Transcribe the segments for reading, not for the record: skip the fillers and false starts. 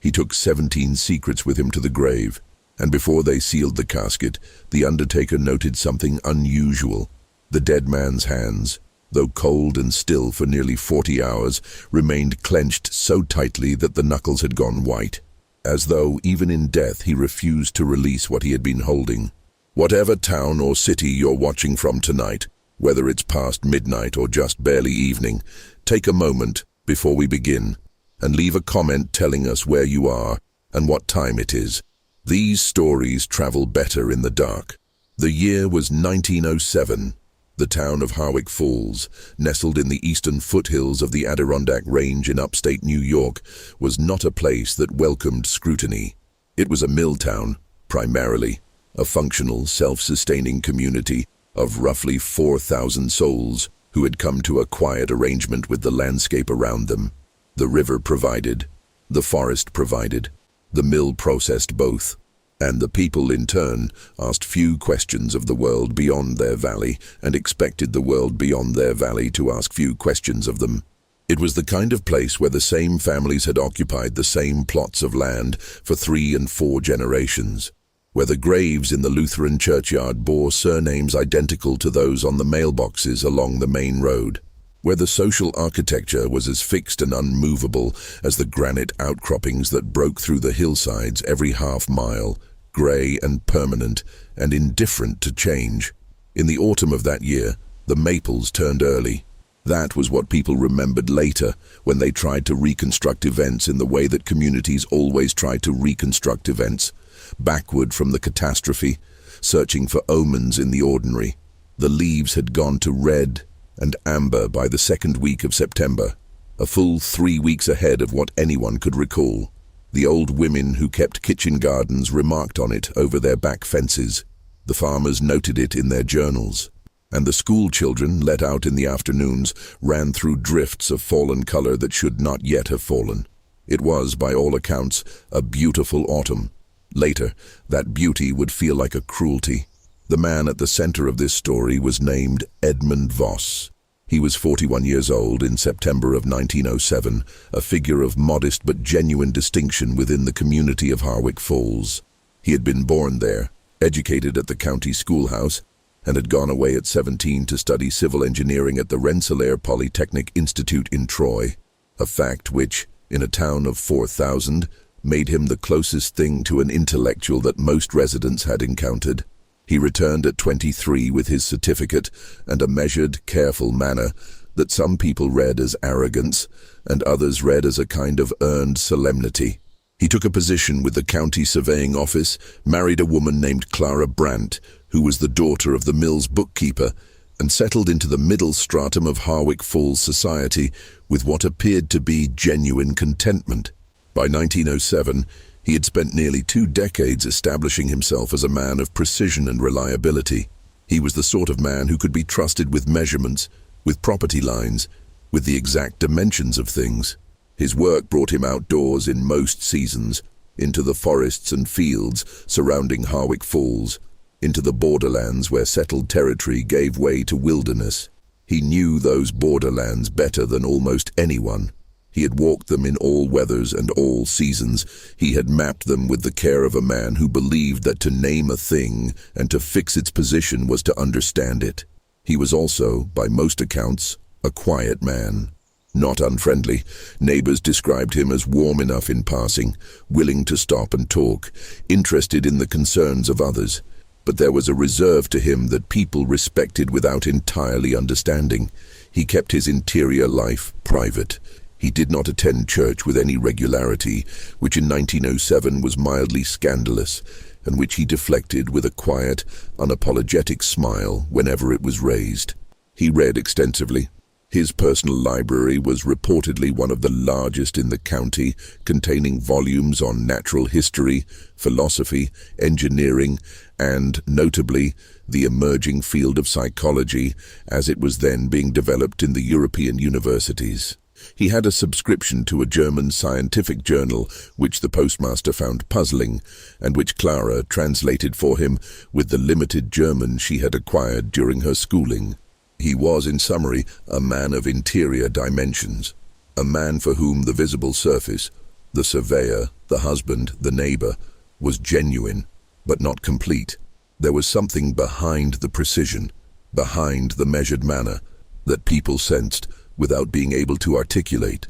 He took 17 secrets with him to the grave, and before they sealed the casket, the undertaker noted something unusual. The dead man's hands, though cold and still for nearly 40 hours, remained clenched so tightly that the knuckles had gone white, as though, even in death, he refused to release what he had been holding. Whatever town or city you're watching from tonight, whether it's past midnight or just barely evening, take a moment before we begin and leave a comment telling us where you are and what time it is. These stories travel better in the dark. The year was 1907. The town of Harwick Falls, nestled in the eastern foothills of the Adirondack Range in upstate New York, was not a place that welcomed scrutiny. It was a mill town, primarily, a functional, self-sustaining community of roughly 4,000 souls who had come to a quiet arrangement with the landscape around them. The river provided, the forest provided, the mill processed both, and the people in turn asked few questions of the world beyond their valley and expected the world beyond their valley to ask few questions of them. It was the kind of place where the same families had occupied the same plots of land for 3 and 4 generations, where the graves in the Lutheran churchyard bore surnames identical to those on the mailboxes along the main road, where the social architecture was as fixed and unmovable as the granite outcroppings that broke through the hillsides every half-mile, grey and permanent and indifferent to change. In the autumn of that year, the maples turned early. That was what people remembered later when they tried to reconstruct events in the way that communities always try to reconstruct events, backward from the catastrophe, searching for omens in the ordinary. The leaves had gone to red and amber by the second week of September, a full 3 weeks ahead of what anyone could recall. The old women who kept kitchen gardens remarked on it over their back fences. The farmers noted it in their journals, and the school children, let out in the afternoons, ran through drifts of fallen color that should not yet have fallen. It was, by all accounts, a beautiful autumn. Later, that beauty would feel like a cruelty. The man at the center of this story was named Edmund Voss. He was 41 years old in September of 1907, a figure of modest but genuine distinction within the community of Harwick Falls. He had been born there, educated at the county schoolhouse, and had gone away at 17 to study civil engineering at the Rensselaer Polytechnic Institute in Troy, a fact which, in a town of 4,000, made him the closest thing to an intellectual that most residents had encountered. He returned at 23 with his certificate and a measured, careful manner that some people read as arrogance and others read as a kind of earned solemnity. He took a position with the county surveying office, married a woman named Clara Brandt, who was the daughter of the mill's bookkeeper, and settled into the middle stratum of Harwick Falls society with what appeared to be genuine contentment. By 1907, he had spent nearly 2 decades establishing himself as a man of precision and reliability. He was the sort of man who could be trusted with measurements, with property lines, with the exact dimensions of things. His work brought him outdoors in most seasons, into the forests and fields surrounding Harwick Falls, into the borderlands where settled territory gave way to wilderness. He knew those borderlands better than almost anyone. He had walked them in all weathers and all seasons. He had mapped them with the care of a man who believed that to name a thing and to fix its position was to understand it. He was also, by most accounts, a quiet man. Not unfriendly, neighbors described him as warm enough in passing, willing to stop and talk, interested in the concerns of others. But there was a reserve to him that people respected without entirely understanding. He kept his interior life private. He did not attend church with any regularity, which in 1907 was mildly scandalous, and which he deflected with a quiet, unapologetic smile whenever it was raised. He read extensively. His personal library was reportedly one of the largest in the county, containing volumes on natural history, philosophy, engineering, and, notably, the emerging field of psychology as it was then being developed in the European universities. He had a subscription to a German scientific journal, which the postmaster found puzzling, and which Clara translated for him with the limited German she had acquired during her schooling. He was, in summary, a man of interior dimensions, a man for whom the visible surface, The surveyor, the husband, the neighbor, was genuine, but not complete. There was something behind the precision, behind the measured manner, that people sensed without being able to articulate.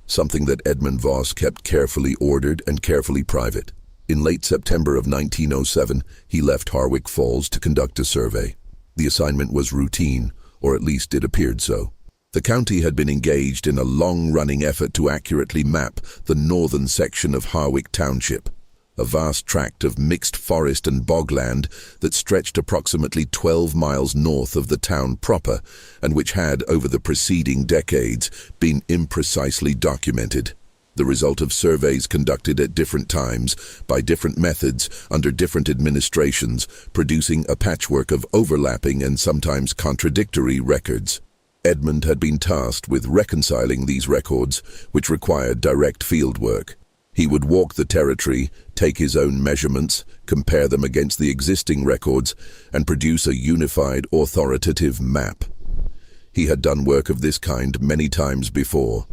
Something that Edmund Voss kept carefully ordered and carefully private. In late September of 1907, he left Harwick Falls to conduct a survey. The assignment was routine, or at least it appeared so. The county had been engaged in a long-running effort to accurately map the northern section of Harwick Township, a vast tract of mixed forest and bogland that stretched approximately 12 miles north of the town proper, and which had, over the preceding decades, been imprecisely documented. The result of surveys conducted at different times, by different methods, under different administrations, producing a patchwork of overlapping and sometimes contradictory records. Edmund had been tasked with reconciling these records, which required direct field work. He would walk the territory, take his own measurements, compare them against the existing records, and produce a unified, authoritative map. He had done work of this kind many times before.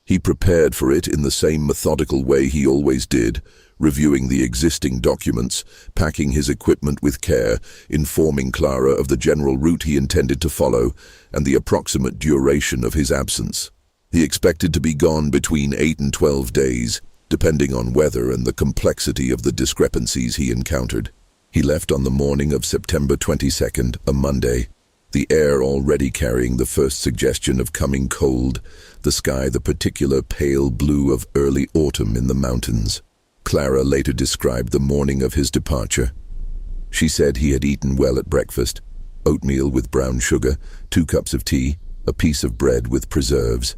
He prepared for it in the same methodical way he always did, reviewing the existing documents, packing his equipment with care, informing Clara of the general route he intended to follow, and the approximate duration of his absence. He expected to be gone between 8 and 12 days, depending on weather and the complexity of the discrepancies he encountered. He left on the morning of September 22nd, a Monday, the air already carrying the first suggestion of coming cold, the sky the particular pale blue of early autumn in the mountains. Clara later described the morning of his departure. She said he had eaten well at breakfast, oatmeal with brown sugar, 2 cups of tea, a piece of bread with preserves.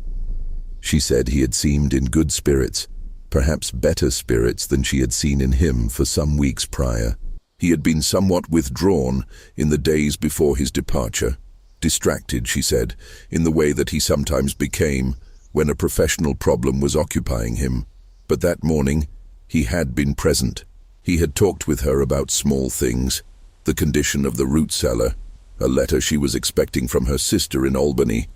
She said he had seemed in good spirits, perhaps better spirits than she had seen in him for some weeks prior. He had been somewhat withdrawn in the days before his departure, distracted, she said, in the way that he sometimes became when a professional problem was occupying him. But that morning, he had been present. He had talked with her about small things, the condition of the root cellar, a letter she was expecting from her sister in Albany,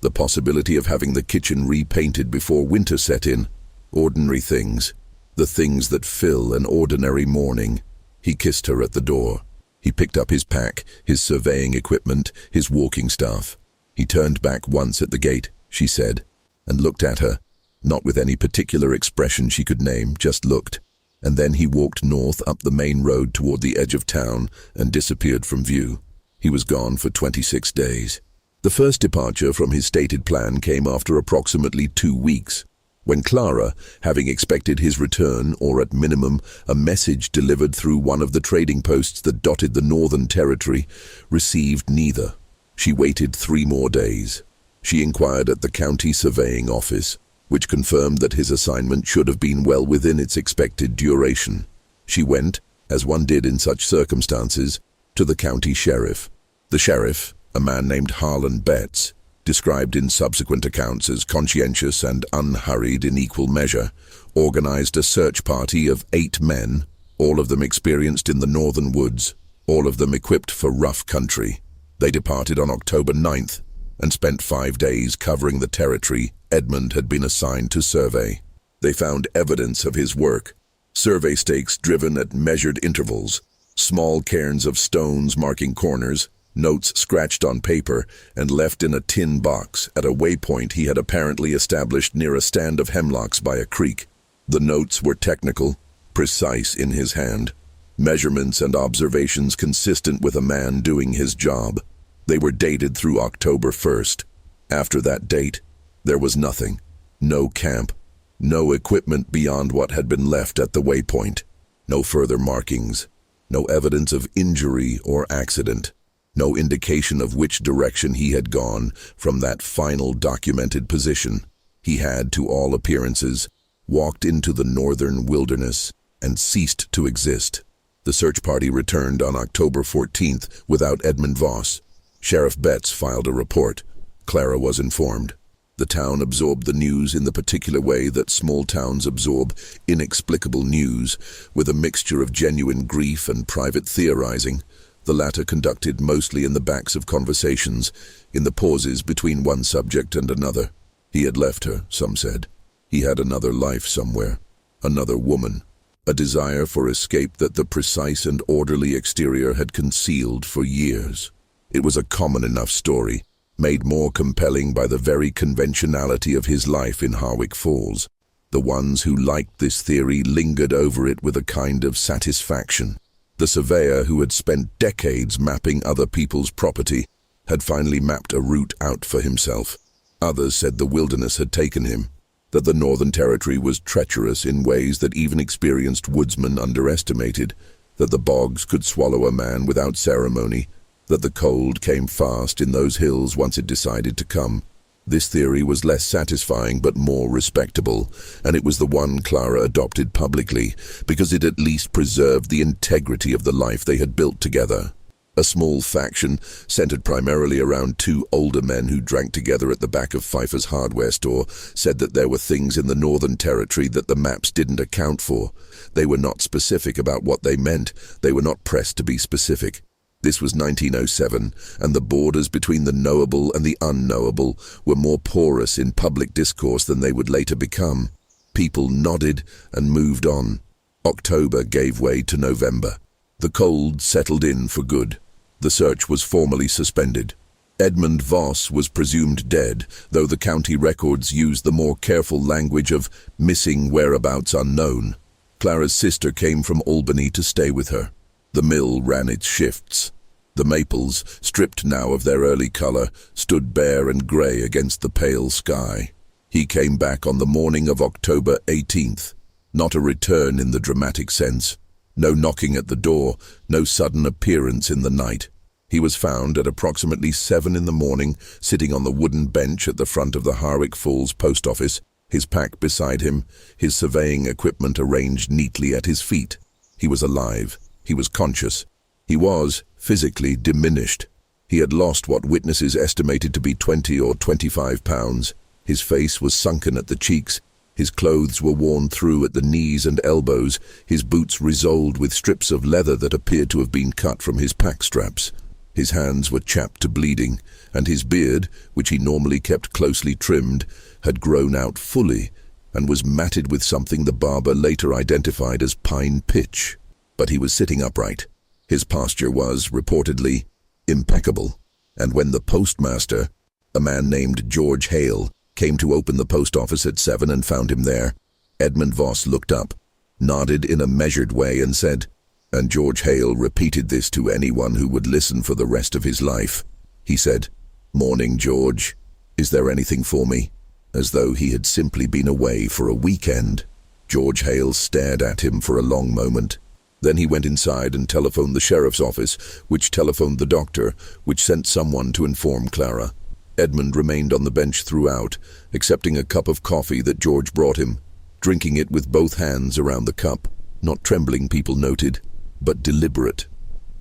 the possibility of having the kitchen repainted before winter set in, ordinary things, the things that fill an ordinary morning. He kissed her at the door. He picked up his pack, his surveying equipment, his walking staff. He turned back once at the gate, she said, and looked at her, not with any particular expression she could name, just looked. And then he walked north up the main road toward the edge of town and disappeared from view. He was gone for 26 days. The first departure from his stated plan came after approximately 2 weeks, when Clara, having expected his return, or at minimum a message delivered through one of the trading posts that dotted the Northern Territory, received neither. She waited 3 more days. She inquired at the county surveying office, which confirmed that his assignment should have been well within its expected duration. She went, as one did in such circumstances, to the county sheriff. The sheriff, a man named Harlan Betts, described in subsequent accounts as conscientious and unhurried in equal measure, organized a search party of 8 men, all of them experienced in the northern woods, all of them equipped for rough country. They departed on October 9th and spent 5 days covering the territory Edmund had been assigned to survey. They found evidence of his work: survey stakes driven at measured intervals, small cairns of stones marking corners, notes scratched on paper and left in a tin box at a waypoint he had apparently established near a stand of hemlocks by a creek. The notes were technical, precise in his hand, measurements and observations consistent with a man doing his job. They were dated through October 1st. After that date, there was nothing. No camp, no equipment beyond what had been left at the waypoint, no further markings, no evidence of injury or accident. No indication of which direction he had gone from that final documented position. He had, to all appearances, walked into the northern wilderness and ceased to exist. The search party returned on October 14th without Edmund Voss. Sheriff Betts filed a report. Clara was informed. The town absorbed the news in the particular way that small towns absorb inexplicable news, with a mixture of genuine grief and private theorizing. The latter conducted mostly in the backs of conversations, in the pauses between one subject and another. He had left her, some said. He had another life somewhere. Another woman. A desire for escape that the precise and orderly exterior had concealed for years. It was a common enough story, made more compelling by the very conventionality of his life in Harwick Falls. The ones who liked this theory lingered over it with a kind of satisfaction. The surveyor who had spent decades mapping other people's property had finally mapped a route out for himself. Others said the wilderness had taken him, that the Northern Territory was treacherous in ways that even experienced woodsmen underestimated, that the bogs could swallow a man without ceremony, that the cold came fast in those hills once it decided to come. This theory was less satisfying but more respectable, and it was the one Clara adopted publicly, because it at least preserved the integrity of the life they had built together. A small faction, centered primarily around two older men who drank together at the back of Pfeiffer's hardware store, said that there were things in the Northern Territory that the maps didn't account for. They were not specific about what they meant. They were not pressed to be specific. This was 1907, and the borders between the knowable and the unknowable were more porous in public discourse than they would later become. People nodded and moved on. October gave way to November. The cold settled in for good. The search was formally suspended. Edmund Voss was presumed dead, though the county records used the more careful language of missing whereabouts unknown. Clara's sister came from Albany to stay with her. The mill ran its shifts. The maples, stripped now of their early color, stood bare and gray against the pale sky. He came back on the morning of October 18th. Not a return in the dramatic sense. No knocking at the door, no sudden appearance in the night. He was found at approximately 7 in the morning, sitting on the wooden bench at the front of the Harwick Falls post office, his pack beside him, his surveying equipment arranged neatly at his feet. He was alive. He was conscious. He was, physically, diminished. He had lost what witnesses estimated to be 20 or 25 pounds. His face was sunken at the cheeks. His clothes were worn through at the knees and elbows, his boots risoled with strips of leather that appeared to have been cut from his pack straps. His hands were chapped to bleeding, and his beard, which he normally kept closely trimmed, had grown out fully and was matted with something the barber later identified as pine pitch. But he was sitting upright. His posture was, reportedly, impeccable. And when the postmaster, a man named George Hale, came to open the post office at 7 and found him there, Edmund Voss looked up, nodded in a measured way and said, and George Hale repeated this to anyone who would listen for the rest of his life. He said, "Morning, George. Is there anything for me?" As though he had simply been away for a weekend. George Hale stared at him for a long moment. Then he went inside and telephoned the sheriff's office, which telephoned the doctor, which sent someone to inform Clara. Edmund remained on the bench throughout, accepting a cup of coffee that George brought him, drinking it with both hands around the cup. Not trembling, people noted, but deliberate,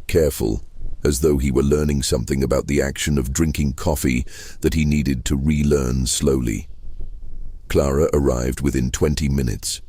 careful, as though he were learning something about the action of drinking coffee that he needed to relearn slowly. Clara arrived within 20 minutes.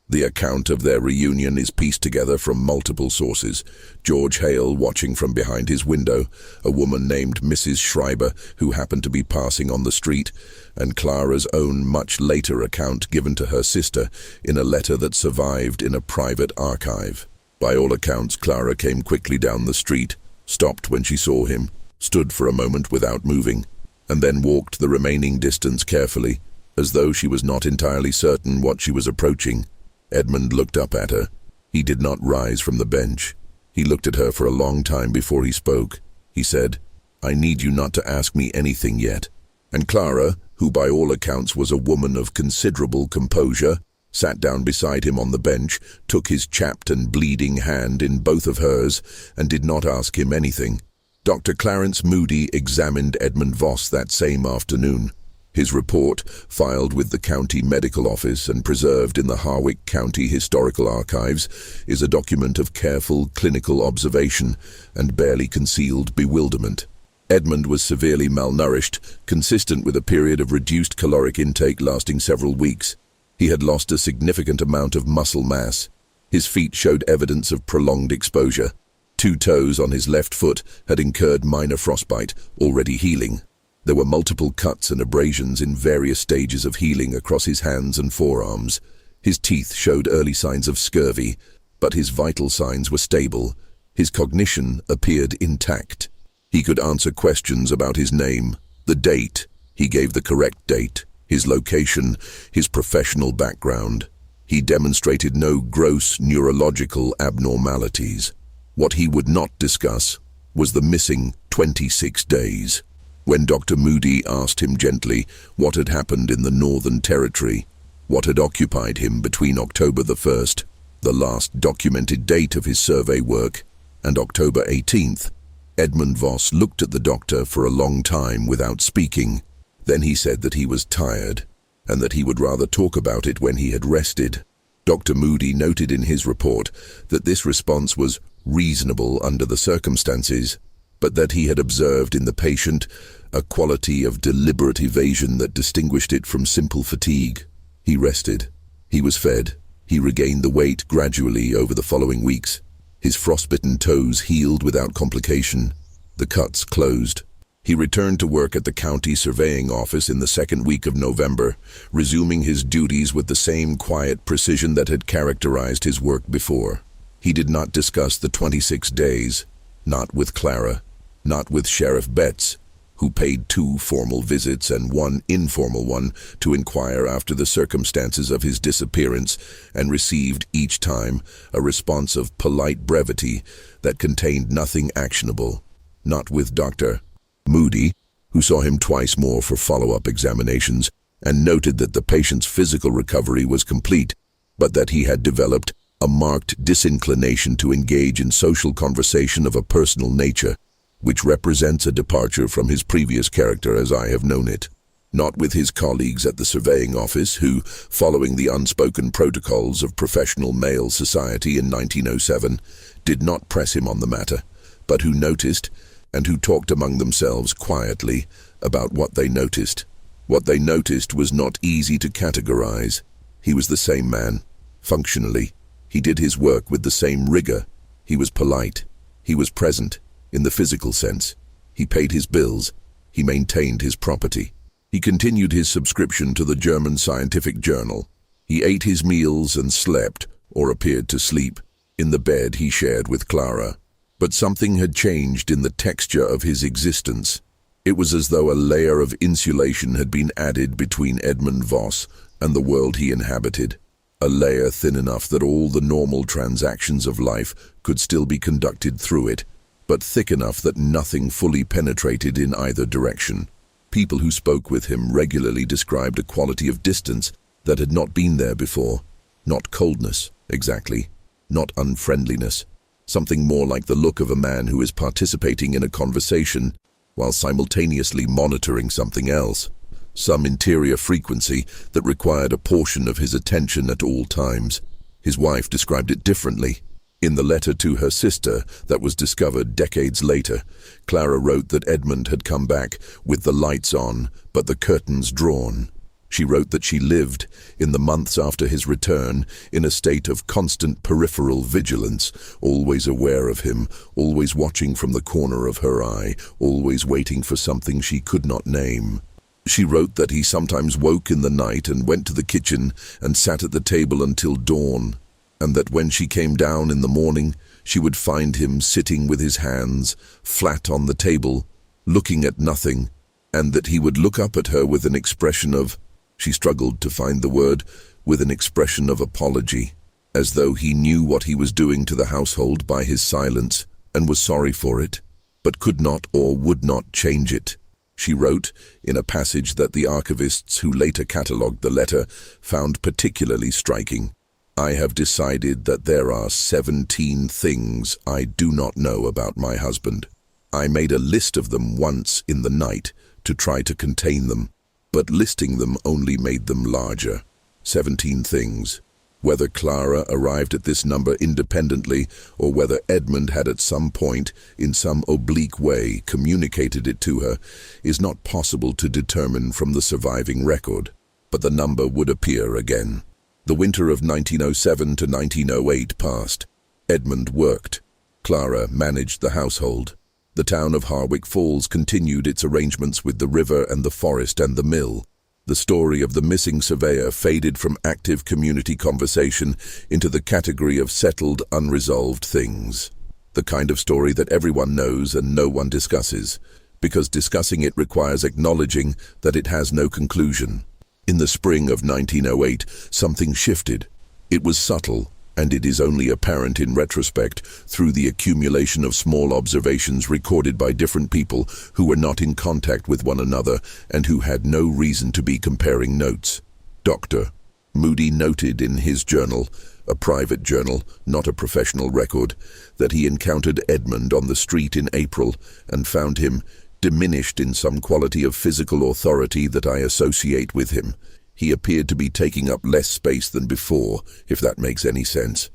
The account of their reunion is pieced together from multiple sources. George Hale watching from behind his window, a woman named Mrs. Schreiber who happened to be passing on the street, and Clara's own much later account given to her sister in a letter that survived in a private archive. By all accounts, Clara came quickly down the street, stopped when she saw him, stood for a moment without moving, and then walked the remaining distance carefully, as though she was not entirely certain what she was approaching. Edmund looked up at her. He did not rise from the bench. He looked at her for a long time before he spoke. He said, "I need you not to ask me anything yet." And Clara, who by all accounts was a woman of considerable composure, sat down beside him on the bench, took his chapped and bleeding hand in both of hers, and did not ask him anything. Dr. Clarence Moody examined Edmund Voss that same afternoon. His report, filed with the county medical office and preserved in the Harwick County Historical Archives, is a document of careful clinical observation and barely concealed bewilderment. Edmund was severely malnourished, consistent with a period of reduced caloric intake lasting several weeks. He had lost a significant amount of muscle mass. His feet showed evidence of prolonged exposure. 2 toes on his left foot had incurred minor frostbite, already healing. There were multiple cuts and abrasions in various stages of healing across his hands and forearms. His teeth showed early signs of scurvy, but his vital signs were stable. His cognition appeared intact. He could answer questions about his name, the date, he gave the correct date, his location, his professional background. He demonstrated no gross neurological abnormalities. What he would not discuss was the missing 26 days. When Dr. Moody asked him gently what had happened in the Northern Territory, what had occupied him between October the 1st, the last documented date of his survey work, and October 18th, Edmund Voss looked at the doctor for a long time without speaking. Then he said that he was tired, and that he would rather talk about it when he had rested. Dr. Moody noted in his report that this response was reasonable under the circumstances, but that he had observed in the patient a quality of deliberate evasion that distinguished it from simple fatigue. He rested. He was fed. He regained the weight gradually over the following weeks. His frostbitten toes healed without complication. The cuts closed. He returned to work at the county surveying office in the second week of November, resuming his duties with the same quiet precision that had characterized his work before. He did not discuss the 26 days, not with Clara, not with Sheriff Betts, who paid 2 formal visits and 1 informal one to inquire after the circumstances of his disappearance, and received each time a response of polite brevity that contained nothing actionable. Not with Dr. Moody, who saw him twice more for follow-up examinations and noted that the patient's physical recovery was complete, but that he had developed a marked disinclination to engage in social conversation of a personal nature, which represents a departure from his previous character as I have known it. Not with his colleagues at the surveying office who, following the unspoken protocols of professional male society in 1907, did not press him on the matter, but who noticed, and who talked among themselves quietly about what they noticed. What they noticed was not easy to categorize. He was the same man, functionally. He did his work with the same rigor. He was polite. He was present. In the physical sense, he paid his bills, he maintained his property. He continued his subscription to the German scientific journal. He ate his meals and slept, or appeared to sleep, in the bed he shared with Clara. But something had changed in the texture of his existence. It was as though a layer of insulation had been added between Edmund Voss and the world he inhabited. A layer thin enough that all the normal transactions of life could still be conducted through it, but thick enough that nothing fully penetrated in either direction. People who spoke with him regularly described a quality of distance that had not been there before. Not coldness, exactly. Not unfriendliness. Something more like the look of a man who is participating in a conversation while simultaneously monitoring something else. Some interior frequency that required a portion of his attention at all times. His wife described it differently. In the letter to her sister that was discovered decades later, Clara wrote that Edmund had come back with the lights on, but the curtains drawn. She wrote that she lived, in the months after his return, in a state of constant peripheral vigilance, always aware of him, always watching from the corner of her eye, always waiting for something she could not name. She wrote that he sometimes woke in the night and went to the kitchen and sat at the table until dawn, and that when she came down in the morning, she would find him sitting with his hands flat on the table, looking at nothing, and that he would look up at her with an expression of, she struggled to find the word, with an expression of apology, as though he knew what he was doing to the household by his silence and was sorry for it, but could not or would not change it. She wrote, in a passage that the archivists who later catalogued the letter found particularly striking, I have decided that there are 17 things I do not know about my husband. I made a list of them once in the night to try to contain them, but listing them only made them larger. 17 things. Whether Clara arrived at this number independently or whether Edmund had at some point, in some oblique way, communicated it to her, is not possible to determine from the surviving record, but the number would appear again. The winter of 1907 to 1908 passed. Edmund worked. Clara managed the household. The town of Harwick Falls continued its arrangements with the river and the forest and the mill. The story of the missing surveyor faded from active community conversation into the category of settled, unresolved things. The kind of story that everyone knows and no one discusses, because discussing it requires acknowledging that it has no conclusion. In the spring of 1908, something shifted. It was subtle, and it is only apparent in retrospect through the accumulation of small observations recorded by different people who were not in contact with one another and who had no reason to be comparing notes. Dr. Moody noted in his journal, a private journal, not a professional record, that he encountered Edmund on the street in April and found him diminished in some quality of physical authority that I associate with him. He appeared to be taking up less space than before, if that makes any sense.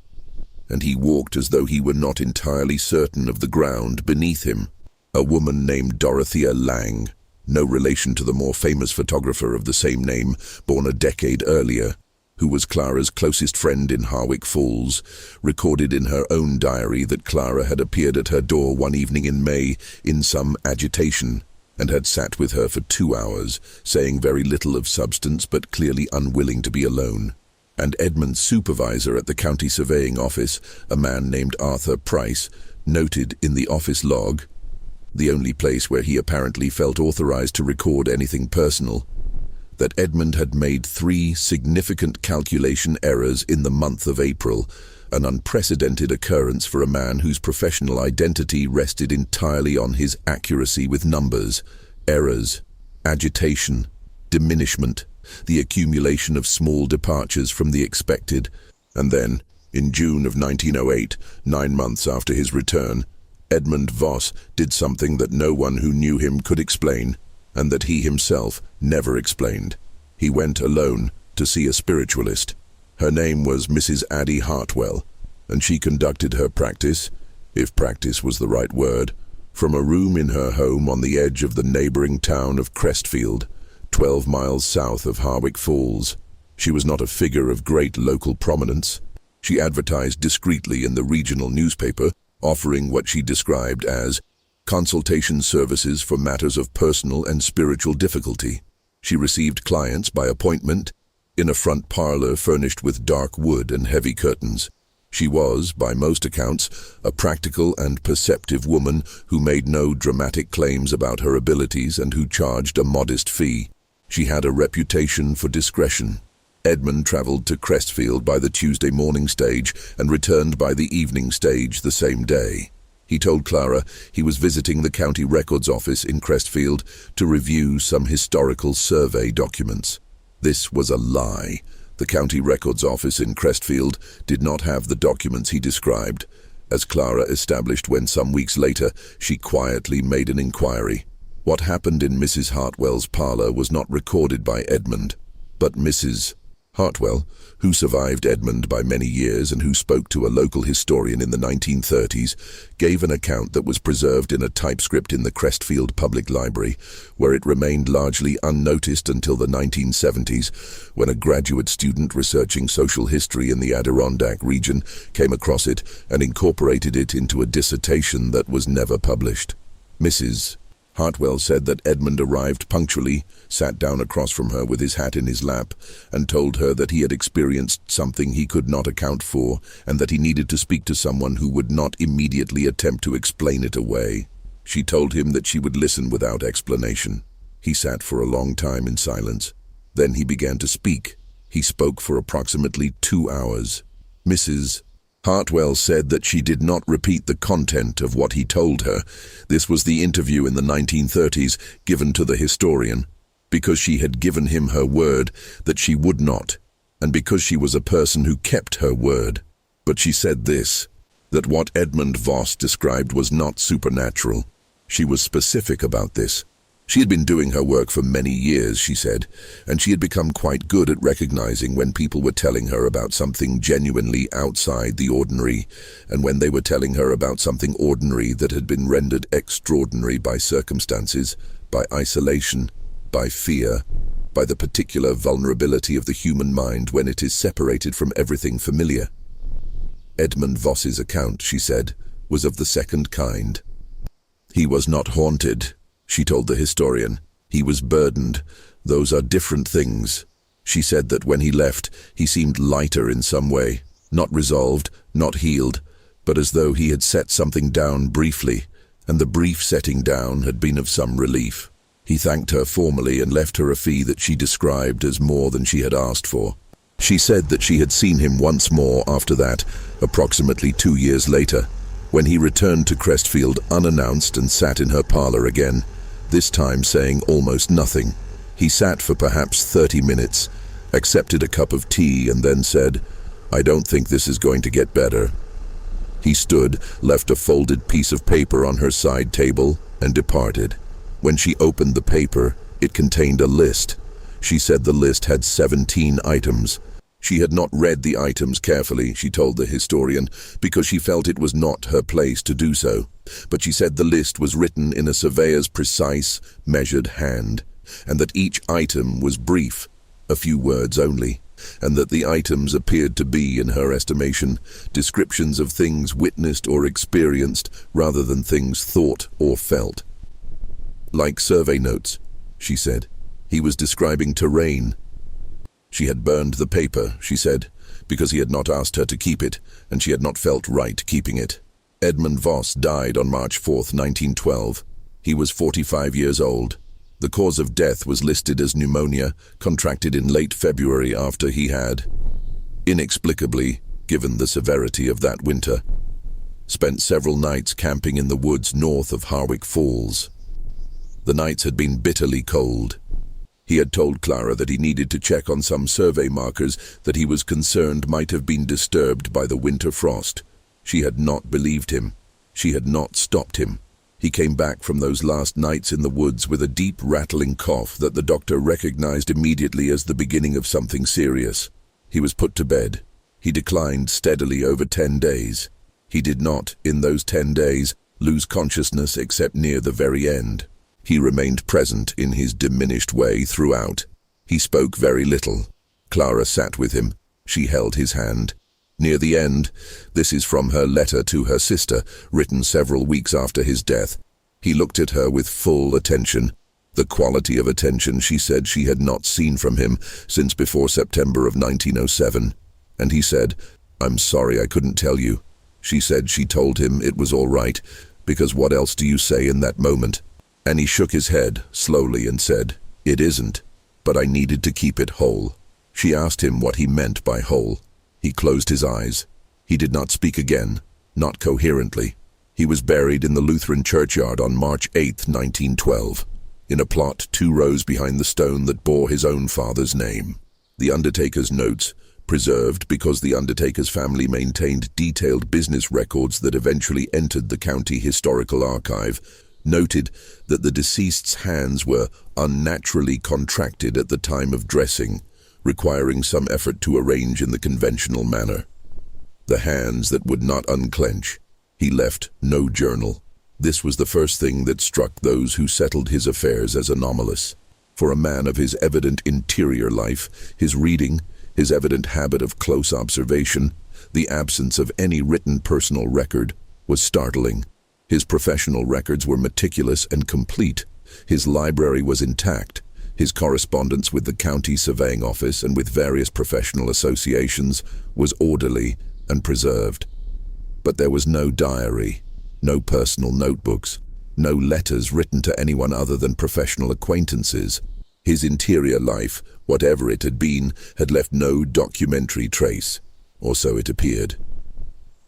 And he walked as though he were not entirely certain of the ground beneath him. A woman named Dorothea Lange, no relation to the more famous photographer of the same name, born a decade earlier, who was Clara's closest friend in Harwick Falls, recorded in her own diary that Clara had appeared at her door one evening in May in some agitation, and had sat with her for 2 hours, saying very little of substance but clearly unwilling to be alone. And Edmund's supervisor at the county surveying office, a man named Arthur Price, noted in the office log, the only place where he apparently felt authorized to record anything personal, that Edmund had made 3 significant calculation errors in the month of April, an unprecedented occurrence for a man whose professional identity rested entirely on his accuracy with numbers, errors, agitation, diminishment, the accumulation of small departures from the expected. And then, in June of 1908, 9 months after his return, Edmund Voss did something that no one who knew him could explain, and that he himself never explained. He went alone to see a spiritualist. Her name was Mrs. Addie Hartwell, and she conducted her practice, if practice was the right word, from a room in her home on the edge of the neighboring town of Crestfield, 12 miles south of Harwick Falls. She was not a figure of great local prominence. She advertised discreetly in the regional newspaper, offering what she described as consultation services for matters of personal and spiritual difficulty. She received clients by appointment, in a front parlor furnished with dark wood and heavy curtains. She was, by most accounts, a practical and perceptive woman who made no dramatic claims about her abilities and who charged a modest fee. She had a reputation for discretion. Edmund traveled to Crestfield by the Tuesday morning stage and returned by the evening stage the same day. He told Clara he was visiting the county records office in Crestfield to review some historical survey documents. This was a lie. The county records office in Crestfield did not have the documents he described, as Clara established when some weeks later she quietly made an inquiry. What happened in Mrs. Hartwell's parlor was not recorded by Edmund, but Mrs. Hartwell, who survived Edmund by many years and who spoke to a local historian in the 1930s, gave an account that was preserved in a typescript in the Crestfield Public Library, where it remained largely unnoticed until the 1970s, when a graduate student researching social history in the Adirondack region came across it and incorporated it into a dissertation that was never published. Mrs. Hartwell said that Edmund arrived punctually, sat down across from her with his hat in his lap, and told her that he had experienced something he could not account for, and that he needed to speak to someone who would not immediately attempt to explain it away. She told him that she would listen without explanation. He sat for a long time in silence. Then he began to speak. He spoke for approximately 2 hours. Mrs. Hartwell said that she did not repeat the content of what he told her. This was the interview in the 1930s given to the historian, because she had given him her word that she would not, and because she was a person who kept her word. But she said this, that what Edmund Voss described was not supernatural. She was specific about this. She had been doing her work for many years, she said, and she had become quite good at recognizing when people were telling her about something genuinely outside the ordinary, and when they were telling her about something ordinary that had been rendered extraordinary by circumstances, by isolation, by fear, by the particular vulnerability of the human mind when it is separated from everything familiar. Edmund Voss's account, she said, was of the second kind. He was not haunted, she told the historian. He was burdened, Those are different things. She said that when he left, he seemed lighter in some way, not resolved, not healed, but as though he had set something down briefly, and the brief setting down had been of some relief. He thanked her formally and left her a fee that she described as more than she had asked for. She said that she had seen him once more after that, approximately 2 years later, when he returned to Crestfield unannounced and sat in her parlor again, this time saying almost nothing. He sat for perhaps 30 minutes, accepted a cup of tea, and then said, "I don't think this is going to get better." He stood, left a folded piece of paper on her side table, and departed. When she opened the paper, it contained a list. She said the list had 17 items. She had not read the items carefully, she told the historian, because she felt it was not her place to do so. But she said the list was written in a surveyor's precise, measured hand, and that each item was brief, a few words only, and that the items appeared to be, in her estimation, descriptions of things witnessed or experienced rather than things thought or felt. Like survey notes, she said. He was describing terrain. She had burned the paper, she said, because he had not asked her to keep it, and she had not felt right keeping it. Edmund Voss died on March 4, 1912. He was 45 years old. The cause of death was listed as pneumonia, contracted in late February after he had, inexplicably, given the severity of that winter, spent several nights camping in the woods north of Harwick Falls. The nights had been bitterly cold. He had told Clara that he needed to check on some survey markers that he was concerned might have been disturbed by the winter frost. She had not believed him. She had not stopped him. He came back from those last nights in the woods with a deep rattling cough that the doctor recognized immediately as the beginning of something serious. He was put to bed. He declined steadily over 10 days. He did not, in those 10 days, lose consciousness except near the very end. He remained present in his diminished way throughout. He spoke very little. Clara sat with him. She held his hand. Near the end, this is from her letter to her sister, written several weeks after his death, he looked at her with full attention, the quality of attention she said she had not seen from him since before September of 1907. And he said, "I'm sorry I couldn't tell you." She said she told him it was all right, because what else do you say in that moment? And he shook his head slowly and said, "It isn't, but I needed to keep it whole." She asked him what he meant by whole. He closed his eyes. He did not speak again, not coherently. He was buried in the Lutheran churchyard on March 8, 1912, in a plot 2 rows behind the stone that bore his own father's name. The undertaker's notes, preserved because the undertaker's family maintained detailed business records that eventually entered the county historical archive, noted that the deceased's hands were unnaturally contracted at the time of dressing, requiring some effort to arrange in the conventional manner. The hands that would not unclench. He left no journal. This was the first thing that struck those who settled his affairs as anomalous. For a man of his evident interior life, his reading, his evident habit of close observation, the absence of any written personal record, was startling. His professional records were meticulous and complete. His library was intact. His correspondence with the county surveying office and with various professional associations was orderly and preserved. But there was no diary, no personal notebooks, no letters written to anyone other than professional acquaintances. His interior life, whatever it had been, had left no documentary trace, or so it appeared.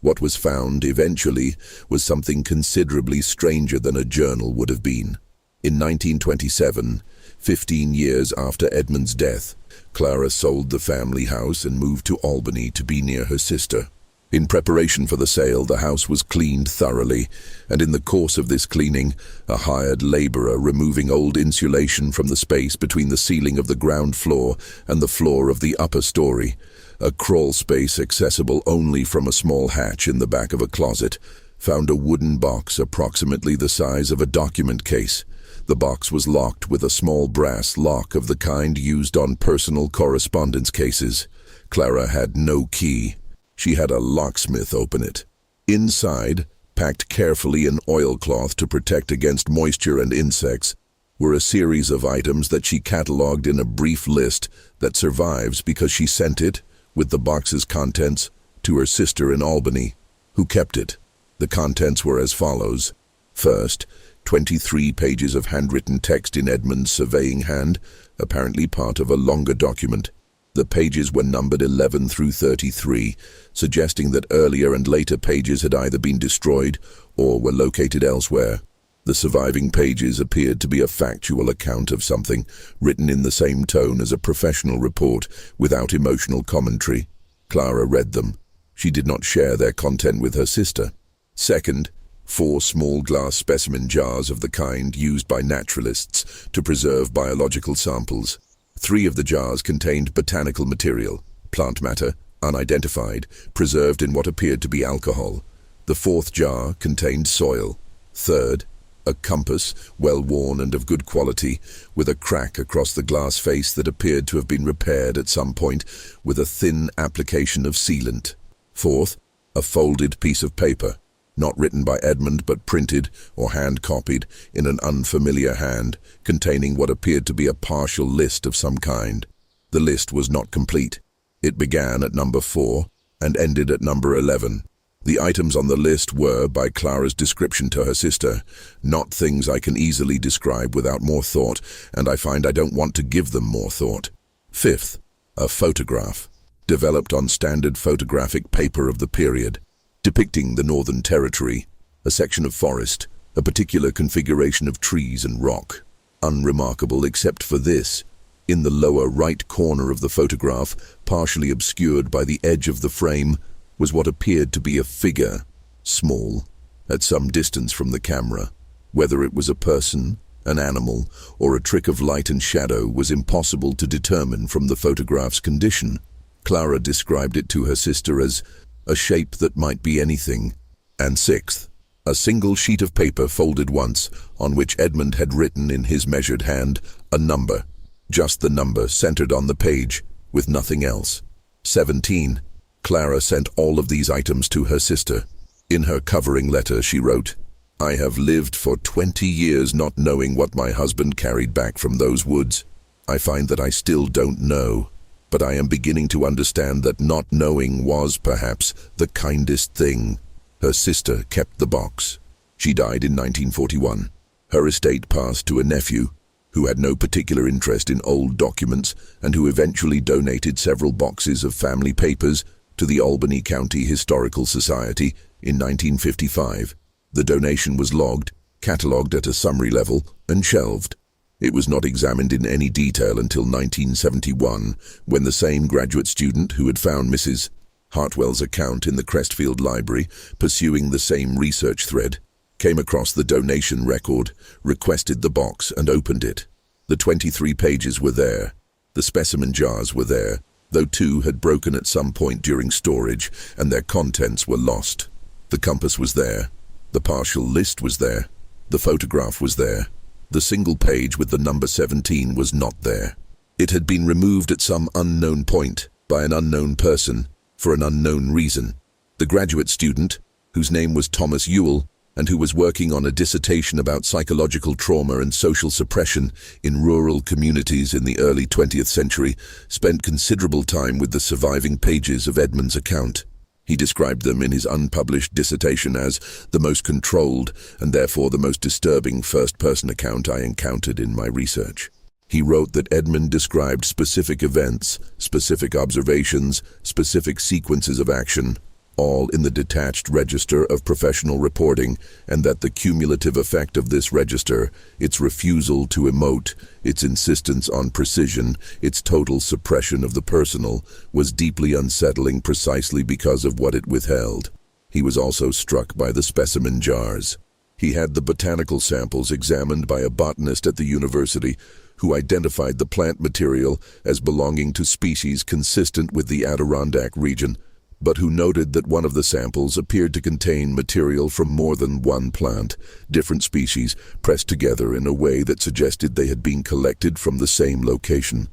What was found, eventually, was something considerably stranger than a journal would have been. In 1927, 15 years after Edmund's death, Clara sold the family house and moved to Albany to be near her sister. In preparation for the sale, the house was cleaned thoroughly, and in the course of this cleaning, a hired laborer removing old insulation from the space between the ceiling of the ground floor and the floor of the upper story, a crawl space accessible only from a small hatch in the back of a closet, found a wooden box approximately the size of a document case. The box was locked with a small brass lock of the kind used on personal correspondence cases. Clara had no key. She had a locksmith open it. Inside, packed carefully in oilcloth to protect against moisture and insects, were a series of items that she catalogued in a brief list that survives because she sent it, with the box's contents, to her sister in Albany, who kept it. The contents were as follows. First, 23 pages of handwritten text in Edmund's surveying hand, apparently part of a longer document. The pages were numbered 11 through 33, suggesting that earlier and later pages had either been destroyed or were located elsewhere. The surviving pages appeared to be a factual account of something, written in the same tone as a professional report, without emotional commentary. Clara read them. She did not share their content with her sister. Second, 4 small glass specimen jars of the kind used by naturalists to preserve biological samples. 3 of the jars contained botanical material, plant matter, unidentified, preserved in what appeared to be alcohol. The 4th jar contained soil. Third, a compass, well-worn and of good quality, with a crack across the glass face that appeared to have been repaired at some point with a thin application of sealant. Fourth, a folded piece of paper, not written by Edmund but printed or hand-copied in an unfamiliar hand, containing what appeared to be a partial list of some kind. The list was not complete. It began at number 4 and ended at number 11. The items on the list were, by Clara's description to her sister, not things I can easily describe without more thought, and I find I don't want to give them more thought. Fifth, a photograph, developed on standard photographic paper of the period, depicting the Northern Territory, a section of forest, a particular configuration of trees and rock. Unremarkable except for this: in the lower right corner of the photograph, partially obscured by the edge of the frame, was what appeared to be a figure, small, at some distance from the camera. Whether it was a person, an animal, or a trick of light and shadow was impossible to determine from the photograph's condition. Clara described it to her sister as a shape that might be anything. And sixth, a single sheet of paper folded once, on which Edmund had written in his measured hand a number, just the number centered on the page, with nothing else. 17. Clara sent all of these items to her sister. In her covering letter she wrote, "I have lived for 20 years not knowing what my husband carried back from those woods. I find that I still don't know, but I am beginning to understand that not knowing was, perhaps, the kindest thing." Her sister kept the box. She died in 1941. Her estate passed to a nephew, who had no particular interest in old documents and who eventually donated several boxes of family papers to the Albany County Historical Society in 1955. The donation was logged, catalogued at a summary level, and shelved. It was not examined in any detail until 1971, when the same graduate student who had found Mrs. Hartwell's account in the Crestfield Library, pursuing the same research thread, came across the donation record, requested the box, and opened it. The 23 pages were there. The specimen jars were there, though 2 had broken at some point during storage, and their contents were lost. The compass was there. The partial list was there. The photograph was there. The single page with the number 17 was not there. It had been removed at some unknown point by an unknown person for an unknown reason. The graduate student, whose name was Thomas Ewell, and who was working on a dissertation about psychological trauma and social suppression in rural communities in the early 20th century, spent considerable time with the surviving pages of Edmund's account. He described them in his unpublished dissertation as the most controlled and therefore the most disturbing first-person account I encountered in my research. He wrote that Edmund described specific events, specific observations, specific sequences of action, all in the detached register of professional reporting, and that the cumulative effect of this register, its refusal to emote, its insistence on precision, its total suppression of the personal, was deeply unsettling precisely because of what it withheld. He was also struck by the specimen jars. He had the botanical samples examined by a botanist at the university, who identified the plant material as belonging to species consistent with the Adirondack region, but who noted that one of the samples appeared to contain material from more than one plant, different species, pressed together in a way that suggested they had been collected from the same location.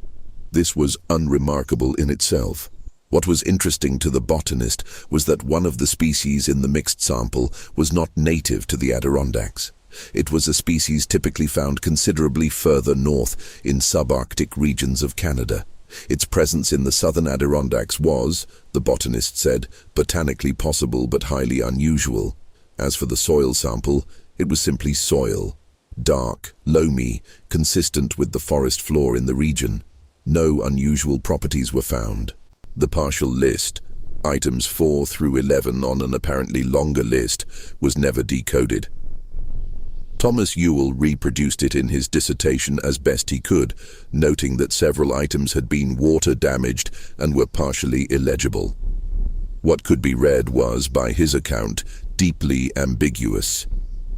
This was unremarkable in itself. What was interesting to the botanist was that one of the species in the mixed sample was not native to the Adirondacks. It was a species typically found considerably further north in subarctic regions of Canada. Its presence in the southern Adirondacks was, the botanist said, botanically possible but highly unusual. As for the soil sample, it was simply soil. Dark, loamy, consistent with the forest floor in the region. No unusual properties were found. The partial list, items 4 through 11 on an apparently longer list, was never decoded. Thomas Ewell reproduced it in his dissertation as best he could, noting that several items had been water damaged and were partially illegible. What could be read was, by his account, deeply ambiguous.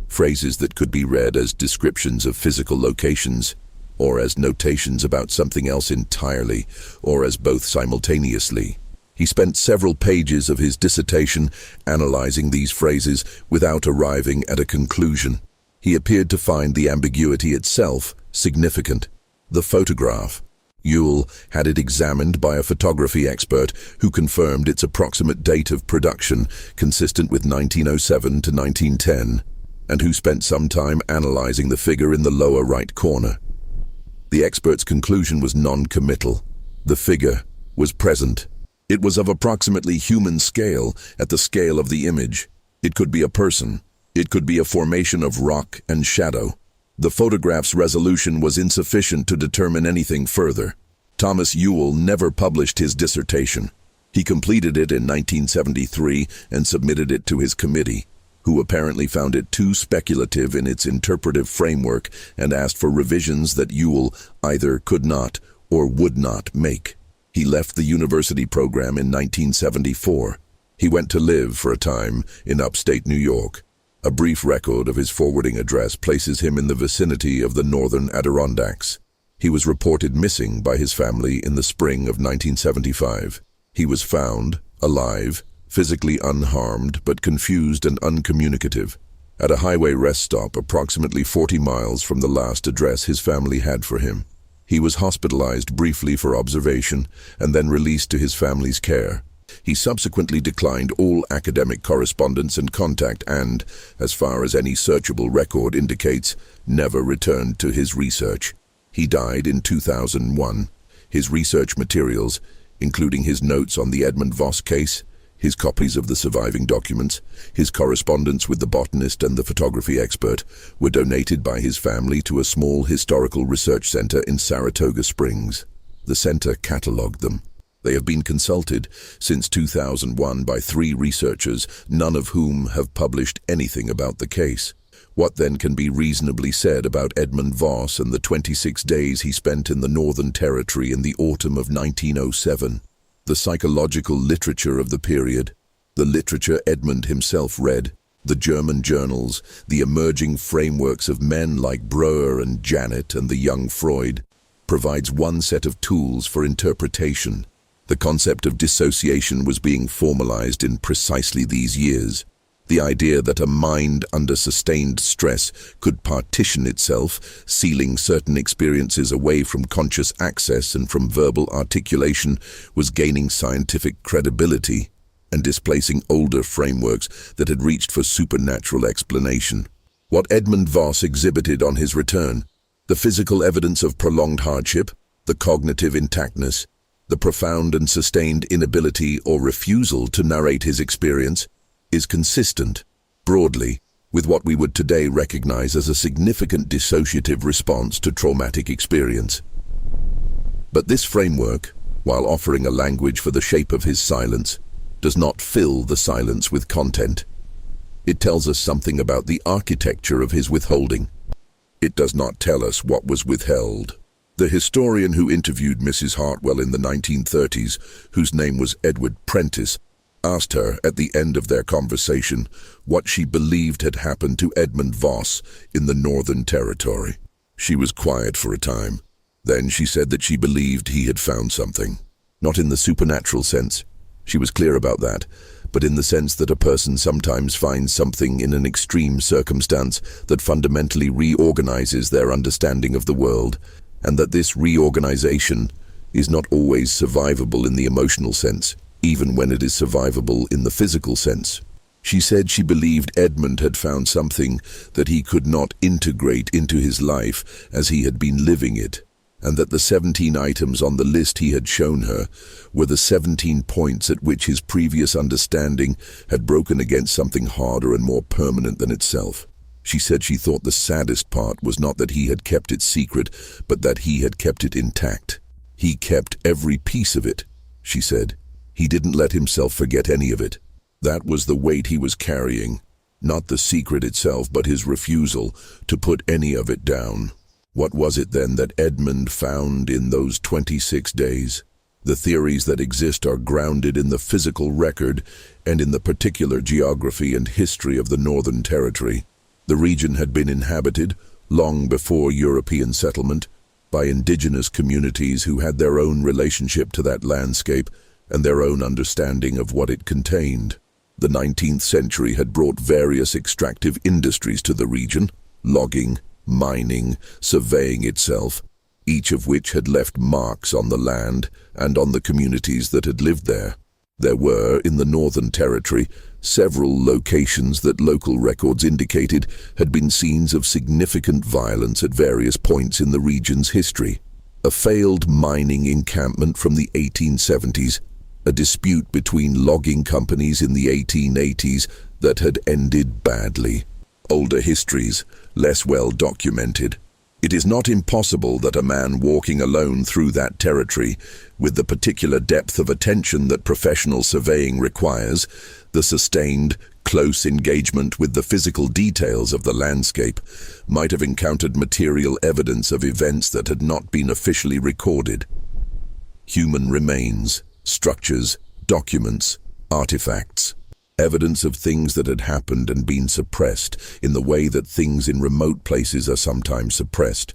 Phrases that could be read as descriptions of physical locations, or as notations about something else entirely, or as both simultaneously. He spent several pages of his dissertation analyzing these phrases without arriving at a conclusion. He appeared to find the ambiguity itself significant. The photograph. Ewell had it examined by a photography expert who confirmed its approximate date of production, consistent with 1907 to 1910, and who spent some time analyzing the figure in the lower right corner. The expert's conclusion was non-committal. The figure was present. It was of approximately human scale at the scale of the image. It could be a person. It could be a formation of rock and shadow. The photograph's resolution was insufficient to determine anything further. Thomas Ewell never published his dissertation. He completed it in 1973 and submitted it to his committee, who apparently found it too speculative in its interpretive framework and asked for revisions that Ewell either could not or would not make. He left the university program in 1974. He went to live for a time in upstate New York. A brief record of his forwarding address places him in the vicinity of the northern Adirondacks. He was reported missing by his family in the spring of 1975. He was found, alive, physically unharmed but confused and uncommunicative, at a highway rest stop approximately 40 miles from the last address his family had for him. He was hospitalized briefly for observation and then released to his family's care. He subsequently declined all academic correspondence and contact and, as far as any searchable record indicates, never returned to his research. He died in 2001. His research materials, including his notes on the Edmund Voss case, his copies of the surviving documents, his correspondence with the botanist and the photography expert, were donated by his family to a small historical research center in Saratoga Springs. The center cataloged them. They have been consulted since 2001 by 3 researchers, none of whom have published anything about the case. What then can be reasonably said about Edmund Voss and the 26 days he spent in the Northern Territory in the autumn of 1907? The psychological literature of the period, the literature Edmund himself read, the German journals, the emerging frameworks of men like Breuer and Janet and the young Freud, provides one set of tools for interpretation. The concept of dissociation was being formalized in precisely these years. The idea that a mind under sustained stress could partition itself, sealing certain experiences away from conscious access and from verbal articulation, was gaining scientific credibility and displacing older frameworks that had reached for supernatural explanation. What Edmund Voss exhibited on his return, the physical evidence of prolonged hardship, the cognitive intactness, the profound and sustained inability or refusal to narrate his experience, is consistent, broadly, with what we would today recognize as a significant dissociative response to traumatic experience. But this framework, while offering a language for the shape of his silence, does not fill the silence with content. It tells us something about the architecture of his withholding. It does not tell us what was withheld. The historian who interviewed Mrs. Hartwell in the 1930s, whose name was Edward Prentice, asked her at the end of their conversation what she believed had happened to Edmund Voss in the Northern Territory. She was quiet for a time. Then she said that she believed he had found something. Not in the supernatural sense, she was clear about that, but in the sense that a person sometimes finds something in an extreme circumstance that fundamentally reorganizes their understanding of the world, and that this reorganization is not always survivable in the emotional sense, even when it is survivable in the physical sense. She said she believed Edmund had found something that he could not integrate into his life as he had been living it, and that the 17 items on the list he had shown her were the 17 points at which his previous understanding had broken against something harder and more permanent than itself. She said she thought the saddest part was not that he had kept it secret, but that he had kept it intact. He kept every piece of it, she said. He didn't let himself forget any of it. That was the weight he was carrying, not the secret itself, but his refusal to put any of it down. What was it then that Edmund found in those 26 days? The theories that exist are grounded in the physical record and in the particular geography and history of the Northern Territory. The region had been inhabited, long before European settlement, by indigenous communities who had their own relationship to that landscape and their own understanding of what it contained. The 19th century had brought various extractive industries to the region, logging, mining, surveying itself, each of which had left marks on the land and on the communities that had lived there. There were, in the Northern Territory, several locations that local records indicated had been scenes of significant violence at various points in the region's history. A failed mining encampment from the 1870s, a dispute between logging companies in the 1880s that had ended badly. Older histories, less well documented. It is not impossible that a man walking alone through that territory, with the particular depth of attention that professional surveying requires, the sustained, close engagement with the physical details of the landscape, might have encountered material evidence of events that had not been officially recorded. Human remains, structures, documents, artifacts. Evidence of things that had happened and been suppressed in the way that things in remote places are sometimes suppressed,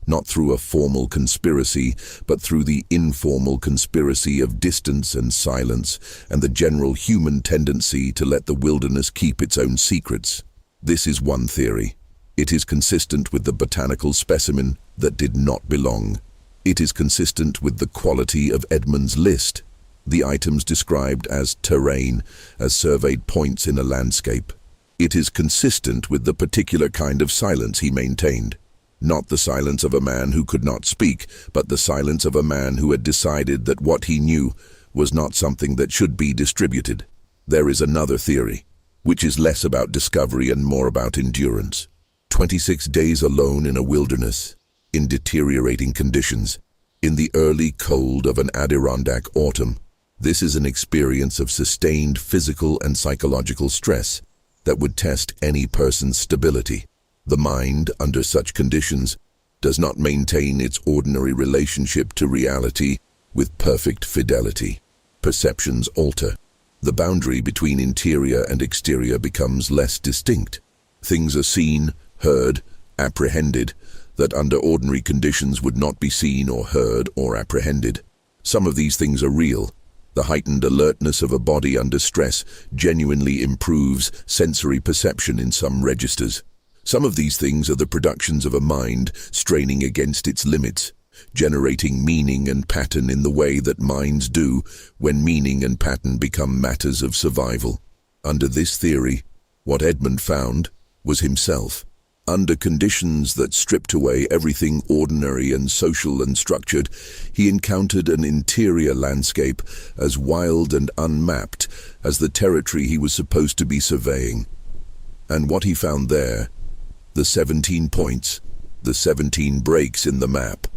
not through a formal conspiracy, but through the informal conspiracy of distance and silence and the general human tendency to let the wilderness keep its own secrets. This is one theory. It is consistent with the botanical specimen that did not belong. It is consistent with the quality of Edmund's list. The items described as terrain, as surveyed points in a landscape. It is consistent with the particular kind of silence he maintained. Not the silence of a man who could not speak, but the silence of a man who had decided that what he knew was not something that should be distributed. There is another theory, which is less about discovery and more about endurance. 26 days alone in a wilderness, in deteriorating conditions, in the early cold of an Adirondack autumn. This is an experience of sustained physical and psychological stress that would test any person's stability. The mind, under such conditions, does not maintain its ordinary relationship to reality with perfect fidelity. Perceptions alter. The boundary between interior and exterior becomes less distinct. Things are seen, heard, apprehended, that under ordinary conditions would not be seen or heard or apprehended. Some of these things are real. The heightened alertness of a body under stress genuinely improves sensory perception in some registers. Some of these things are the productions of a mind straining against its limits, generating meaning and pattern in the way that minds do when meaning and pattern become matters of survival. Under this theory, what Edmund found was himself. Under conditions that stripped away everything ordinary and social and structured, he encountered an interior landscape as wild and unmapped as the territory he was supposed to be surveying. And what he found there, the 17 points, the 17 breaks in the map,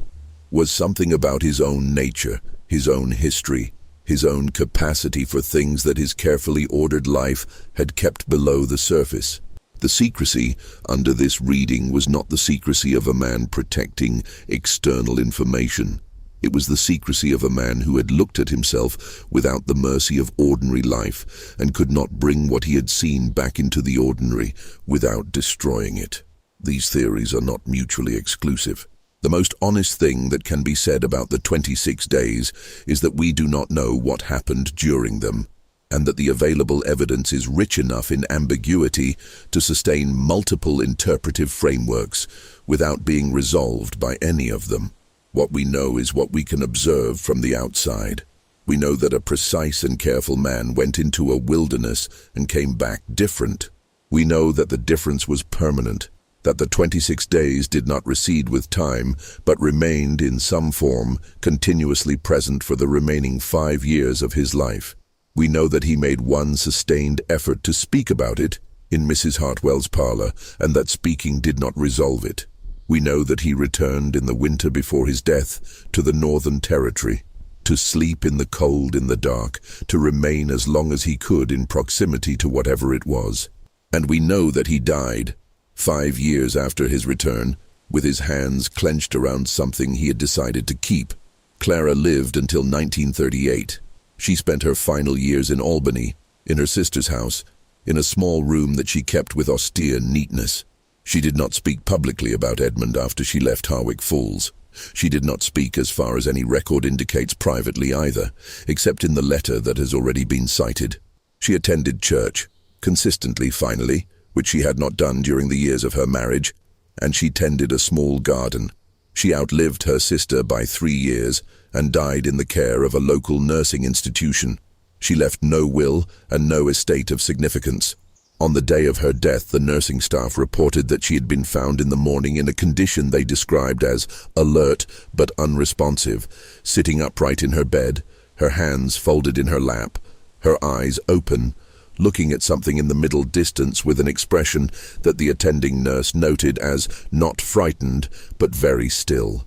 was something about his own nature, his own history, his own capacity for things that his carefully ordered life had kept below the surface. The secrecy under this reading was not the secrecy of a man protecting external information. It was the secrecy of a man who had looked at himself without the mercy of ordinary life and could not bring what he had seen back into the ordinary without destroying it. These theories are not mutually exclusive. The most honest thing that can be said about the 26 days is that we do not know what happened during them, and that the available evidence is rich enough in ambiguity to sustain multiple interpretive frameworks without being resolved by any of them. What we know is what we can observe from the outside. We know that a precise and careful man went into a wilderness and came back different. We know that the difference was permanent, that the 26 days did not recede with time, but remained in some form continuously present for the remaining 5 years of his life. We know that he made one sustained effort to speak about it in Mrs. Hartwell's parlor, and that speaking did not resolve it. We know that he returned in the winter before his death to the Northern Territory, to sleep in the cold, in the dark, to remain as long as he could in proximity to whatever it was. And we know that he died, 5 years after his return, with his hands clenched around something he had decided to keep. Clara lived until 1938. She spent her final years in Albany, in her sister's house, in a small room that she kept with austere neatness. She did not speak publicly about Edmund after she left Harwick Falls. She did not speak, as far as any record indicates, privately either, except in the letter that has already been cited. She attended church, consistently finally, which she had not done during the years of her marriage, and she tended a small garden. She outlived her sister by 3 years and died in the care of a local nursing institution. She left no will and no estate of significance. On the day of her death, the nursing staff reported that she had been found in the morning in a condition they described as alert but unresponsive, sitting upright in her bed, her hands folded in her lap, her eyes open, looking at something in the middle distance with an expression that the attending nurse noted as not frightened but very still.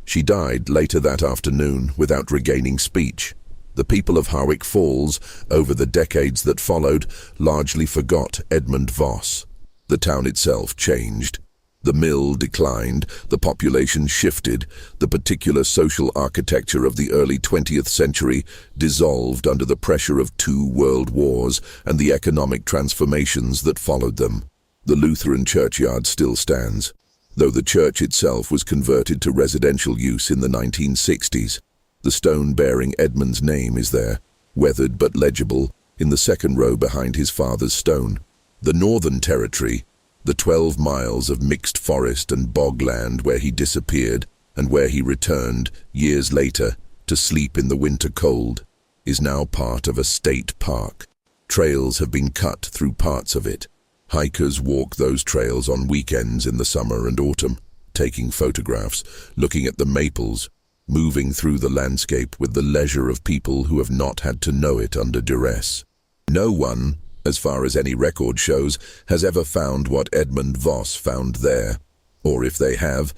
She died later that afternoon without regaining speech. The people of Harwick Falls, over the decades that followed, largely forgot Edmund Voss. The town itself changed. The mill declined, the population shifted, the particular social architecture of the early 20th century dissolved under the pressure of 2 world wars and the economic transformations that followed them. The Lutheran churchyard still stands, though the church itself was converted to residential use in the 1960s. The stone bearing Edmund's name is there, weathered but legible, in the second row behind his father's stone. The Northern Territory, the 12 miles of mixed forest and bogland where he disappeared and where he returned, years later, to sleep in the winter cold, is now part of a state park. Trails have been cut through parts of it. Hikers walk those trails on weekends in the summer and autumn, taking photographs, looking at the maples, moving through the landscape with the leisure of people who have not had to know it under duress. No one, as far as any record shows, has ever found what Edmund Voss found there. Or if they have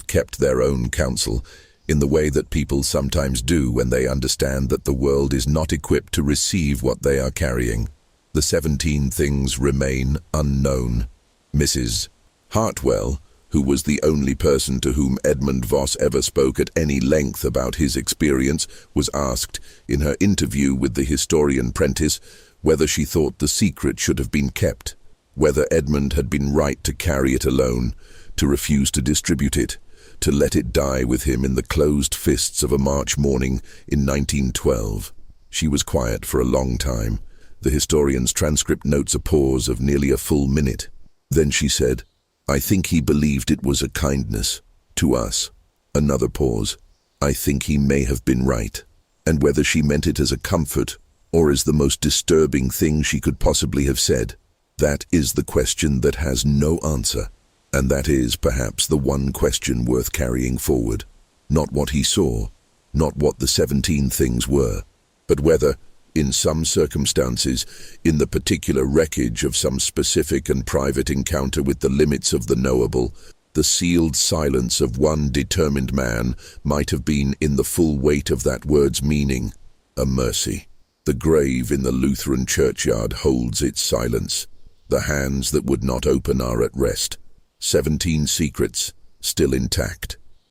kept their own counsel, in the way that people sometimes do when they understand that the world is not equipped to receive what they are carrying. The 17 things remain unknown. Mrs. Hartwell, who was the only person to whom Edmund Voss ever spoke at any length about his experience, was asked, in her interview with the historian Prentice, whether she thought the secret should have been kept, whether Edmund had been right to carry it alone, to refuse to distribute it, to let it die with him in the closed fists of a March morning in 1912. She was quiet for a long time. The historian's transcript notes a pause of nearly a full minute. Then she said, "I think he believed it was a kindness to us." Another pause. "I think he may have been right." And whether she meant it as a comfort or as the most disturbing thing she could possibly have said, that is the question that has no answer. And that is perhaps the one question worth carrying forward. Not what he saw, not what the 17 things were, but whether, in some circumstances, in the particular wreckage of some specific and private encounter with the limits of the knowable, the sealed silence of one determined man might have been, in the full weight of that word's meaning, a mercy. The grave in the Lutheran churchyard holds its silence. The hands that would not open are at rest. 17 secrets, still intact.